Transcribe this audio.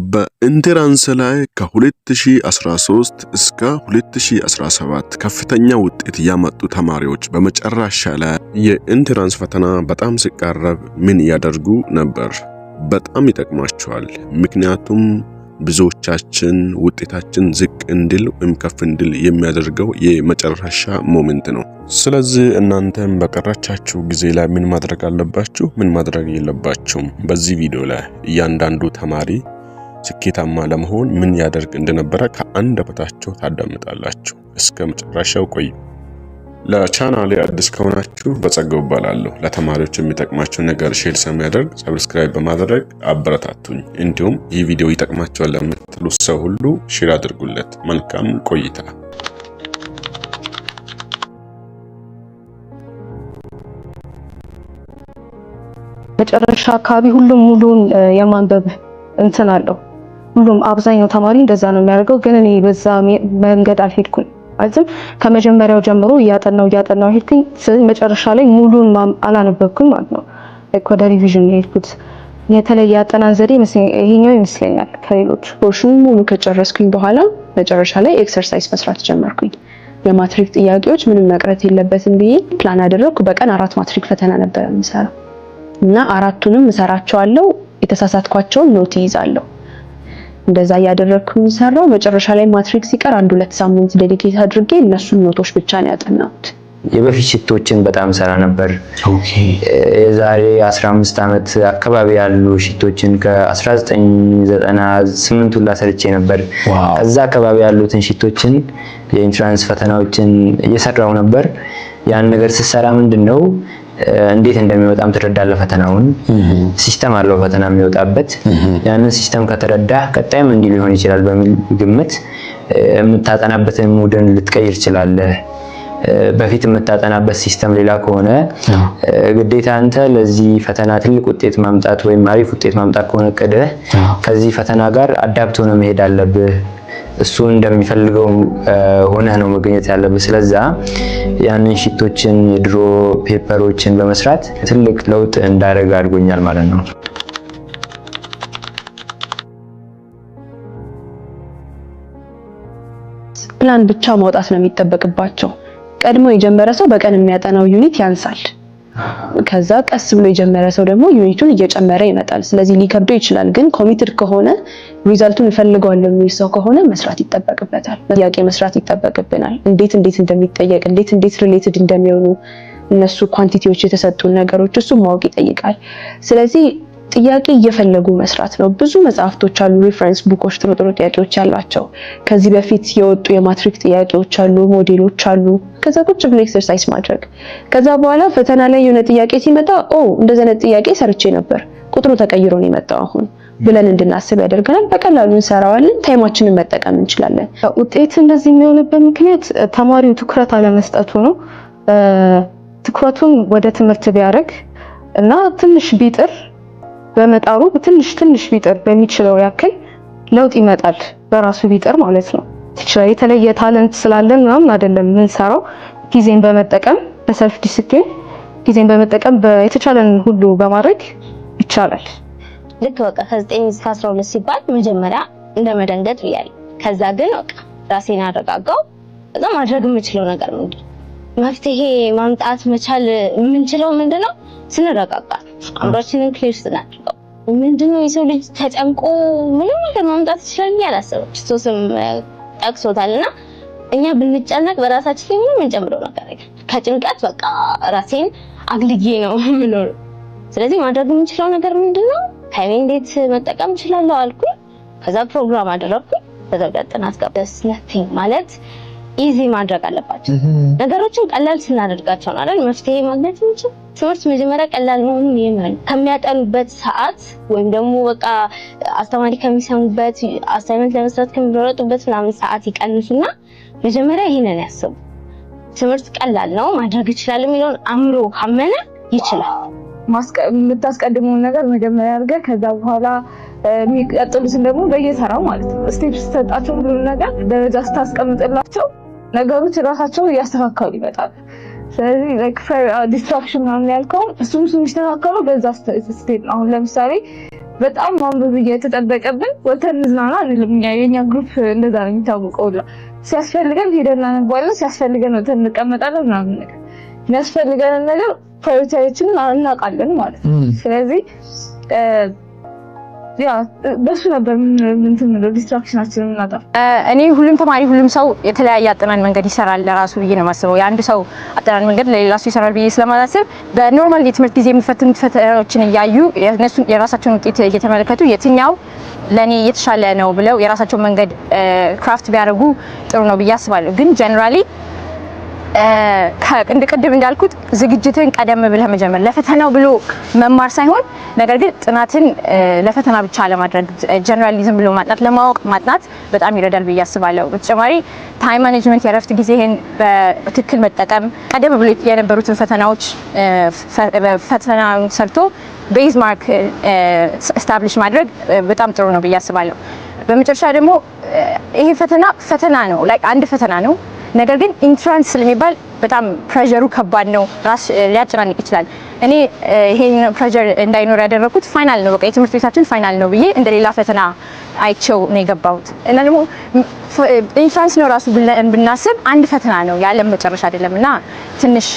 በኢንትራንስ ላይ ከ2013 እስከ 2017 ከፍተኛ ውጤት ያመጡ ተማሪዎች በመጨረሻ ላይ የኢንትራንስ ፈተና በጣም ሲቃረብ ምን ያደርጉ ነበር? በጣም ይጠቅማቸዋል። ምክንያቱም ብዙዎቻችን ውጤታችን ዝቅ እንድል ወይም ከፍ እንድል የሚያደርገው የመጨረሻ ሞመንት ነው። ስለዚህ እናንተም በቀረቻችሁ ጊዜ ላይ ምን ማድረግ አለባችሁ፣ ምን ማድረግ የለባችሁም፣ በዚህ ቪዲዮ ላይ እያንዳንዱ ተማሪ ስኬታማ ለመሆን ምን ያደርግ እንደነበረ ከአንደበታቸው ታዳምጣላችሁ። እስከ መጨረሻው ቆዩ። ለቻናሌ አዲስ ከሆናችሁ በጸጋው እባላለሁ። ለተማሪዎች የሚጠቅማቸው ነገር ሼር ስለሚያደርግ ሰብስክራይብ በማድረግ አበረታቱኝ። እንዲሁም ይህ ቪዲዮ ይጠቅማቸዋል ለምትሉ ሰው ሁሉ ሼር አድርጉለት። መልካም ቆይታ። መጨረሻ አካባቢ ሁሉም ሙሉን የማንበብ እንትን አለው። ሁሉም አብዛኛው ተማሪ እንደዛ ነው የሚያደርገው። ግን እኔ በዛ መንገድ አልሄድኩም። አይደል ከመጀመሪያው ጀምሮ እያጠናው ሄድኩኝ። ስለዚህ መጨረሻ ላይ ሙሉን አላነበብኩም ማለት ነው። ወደ ሪቪዥን ሄድኩት። የተለየ አጠናን ዘዴ ይሄኛው ይመስለኛል ከሌሎች። ፖርሽን ሙሉ ከጨረስኩኝ በኋላ መጨረሻ ላይ ኤክሰርሳይዝ መስራት ጀመርኩኝ። የማትሪክ ጥያቄዎች ምንም መቅረት የለበትም ብዬ ፕላን አደረኩ። በቀን 4 ማትሪክ ፈተና ነበር የምሰራው እና አራቱንም እሰራቸዋለሁ። የተሳሳትኳቸውን ኖት ይይዛለሁ። እንደዛ ያደረኩኝ ሰራው። መጨረሻ ላይ ማትሪክ ሲቀር 1-2 ሳምንት ዴዲኬት አድርጌ እነሱን ኖቶች ብቻ ነው ያጠናሁት። የበፊት ሽቶችን በጣም ሰራ ነበር። የዛሬ 15 ዓመት አካባቢ ያሉ ሽቶችን ከ1998 ሁላ ሰርቼ ነበር። ከዛ አካባቢ ያሉትን ሽቶችን የኢንትራንስ ፈተናዎችን እየሰራው ነበር። ያን ነገር ሲሰራ ምንድነው እንዴት እንደሚወጣም ተረዳለ። ፈተናውን ሲስተም አለው ፈተና የሚወጣበት። ያንን ሲስተም ከተረዳ ቀጣይም እንዲህ ሊሆን ይችላል በሚል ግምት የምታጠናበትን ሞድን ልትቀይር ይችላል። በፊት የምታጠናበት ሲስተም ሌላ ከሆነ ግዴታ አንተ ለዚህ ፈተና ትልቅ ውጤት ማምጣት ወይም አሪፍ ውጤት ማምጣት ከሆነ ከዚህ ፈተና ጋር አዳፕት ሆነ መሄድ አለብህ። እሱ እንደሚፈልገው ሆነ ነው መገኘት ያለበት። ስለዛ ያንን ሽቶችን የድሮ ፔፐሮችን በመስራት ትልቅ ለውጥ እንዳደረገ አድርጎኛል ማለት ነው። ፕላን ብቻ ማውጣት ነው የሚጠበቅባቸው። ቀድሞ የጀመረ ሰው በቀን የሚያጠናው ዩኒት ያንሳል። ከዛ ቀስ ብሎ የጀመረ ሰው ደግሞ ዩኒቱን እየጨመረ ይመጣል። ስለዚህ ሊከብደው ይችላል። ግን ኮሚትድ ከሆነ ሪዛልቱን እፈልገዋለሁ የሚል ሰው ከሆነ መስራት ይጠበቅበታል። ጥያቄ መስራት ይጠበቅብናል። እንዴት እንደሚጠየቅ እንዴት ሪሌትድ እንደሚሆኑ እነሱ ኳንቲቲዎች የተሰጡ ነገሮች እሱ ማወቅ ይጠይቃል። ስለዚህ ጥያቄ እየፈለጉ መስራት ነው። ብዙ መጽሐፍቶች አሉ፣ ሪፈረንስ ቡኮች ጥሩ ጥያቄዎች ያሏቸው። ከዚህ በፊት የወጡ የማትሪክ ጥያቄዎች አሉ፣ ሞዴሎች አሉ። ከዛ ቁጭ ብሎ ኤክሰርሳይዝ ማድረግ። ከዛ በኋላ ፈተና ላይ የሆነ ጥያቄ ሲመጣ እንደዚህ አይነት ጥያቄ ሰርቼ ነበር፣ ቁጥሩ ተቀይሮ ነው የመጣው አሁን ብለን እንድናስብ ያደርገናል። በቀላሉ እንሰራዋለን፣ ታይማችንን መጠቀም እንችላለን። ውጤት እንደዚህ የሚሆንበት ምክንያት ተማሪው ትኩረት አለመስጠቱ ነው። ትኩረቱን ወደ ትምህርት ቢያደርግ እና ትንሽ ቢጥር በመጣሩ ትንሽ ቢጥር በሚችለው ያክል ለውጥ ይመጣል። በራሱ ቢጥር ማለት ነው። የተለየ ታለንት ስላለን ምናምን አይደለም የምንሰራው። ጊዜን በመጠቀም በሰልፍ ዲሲፕሊን ጊዜን በመጠቀም የተቻለን ሁሉ በማድረግ ይቻላል። ልክ በቃ ከ9 እስከ 12 ሲባል መጀመሪያ እንደመደንገጥ ብያለሁ። ከዛ ግን በቃ ራሴን አረጋጋው። ከዛ ማድረግ የምችለው ነገር ምንድነው? መፍትሄ ማምጣት መቻል የምንችለው ምንድነው? ስንረጋጋ፣ አምሮችንን ክሊር ስናደርገው። ምንድነው የሰው ልጅ ተጨንቆ ምንም ነገር ማምጣት ይችላል ያላሰበው ክርስቶስም ጠቅሶታልና እኛ ብንጨነቅ በራሳችን ላይ ምንም እንጨምረው ነገር አይደለም። ከጭንቀት በቃ ራሴን አግልዬ ነው የምኖረው። ስለዚህ ማድረግ የምችለው ነገር ምንድነው? ታይሜን እንዴት መጠቀም እችላለሁ አልኩኝ። ከዛ ፕሮግራም አደረኩኝ። ከዛ ጥናት ጋር ነቲንግ ማለት ኢዚ ማድረግ አለባቸው። ነገሮችን ቀላል ስናደርጋቸው ነው አይደል መፍትሄ ማግኘት እንችል። ትምህርት መጀመሪያ ቀላል መሆኑን ይመን ከሚያጠኑበት ሰዓት ወይም ደግሞ በቃ አስተማሪ ከሚሰሙበት አሳይመንት ለመስራት ከሚሮጡበት ምናምን ሰዓት ይቀንሱና መጀመሪያ ይሄንን ያስቡ። ትምህርት ቀላል ነው ማድረግ ይችላል የሚለውን አምሮ ካመነ ይችላል። የምታስቀድመውን ነገር መጀመሪያ አድርገህ ከዛ በኋላ የሚቀጥሉትን ደግሞ በየተራው ማለት ነው ስቴፕስ ተጣጣቸው ሁሉ ነገር ደረጃ ስታስቀምጥላቸው ነገሮች ራሳቸው እያስተካከሉ ይመጣሉ። ስለዚህ ዲስትራክሽን ምናምን ያልከው እሱም ይስተካከሉ በዛ ስቴፕ ነው። አሁን ለምሳሌ በጣም ማንበብ እየተጠበቀብን ወተን ዝናና አይደለም። የኛ ግሩፕ እንደዛ ነው የሚታወቀው። ሲያስፈልገን ሄደን እናነባለን፣ ሲያስፈልገን ወተን እንቀመጣለን ምናምን ነገር የሚያስፈልገን ነገር ፕራዮሪቲያችንን እናውቃለን ማለት ነው። ስለዚህ ያ በሱ ነበር እንትን ዲስትራክሽናችንን እናጣፍ። እኔ ሁሉም ተማሪ ሁሉም ሰው የተለያየ አጠናን መንገድ ይሰራል ለራሱ ብዬ ነው የማስበው። የአንድ ሰው አጠናን መንገድ ለሌላ ሰው ይሰራል ብዬ ስለማላስብ በኖርማል የትምህርት ጊዜ የሚፈትኑት ፈተናዎችን እያዩ የነሱን የራሳቸውን ውጤት እየተመለከቱ የትኛው ለኔ የተሻለ ነው ብለው የራሳቸውን መንገድ ክራፍት ቢያደርጉ ጥሩ ነው ብዬ አስባለሁ። ግን ጀነራሊ ቅድም እንዳልኩት ዝግጅትን ቀደም ብለህ መጀመር ለፈተናው ብሎ መማር ሳይሆን ነገር ግን ጥናትን ለፈተና ብቻ ለማድረግ ጀነራሊዝም ብሎ ማጥናት ለማወቅ ማጥናት በጣም ይረዳል ብዬ አስባለሁ። በተጨማሪ ታይም ማኔጅመንት የረፍት ጊዜህን በትክክል መጠቀም ቀደም ብሎ የነበሩትን ፈተናዎች ፈተና ሰርቶ ቤዝ ማርክ ስታብሊሽ ማድረግ በጣም ጥሩ ነው ብዬ አስባለሁ። በመጨረሻ ደግሞ ይሄ ፈተና ነው ላይክ አንድ ፈተና ነው። ነገር ግን ኢንትራንስ ስለሚባል በጣም ፕሬሸሩ ከባድ ነው፣ ራስ ሊያጨናንቅ ይችላል። እኔ ይሄን ፕሬሸር እንዳይኖር ያደረኩት ፋይናል ነው፣ በቃ የትምህርት ቤታችን ፋይናል ነው ብዬ እንደሌላ ፈተና አይቼው ነው የገባሁት። እና ደግሞ ኢንትራንስ ነው ራሱ ብናስብ አንድ ፈተና ነው፣ የዓለም መጨረሻ አይደለም እና ትንሽ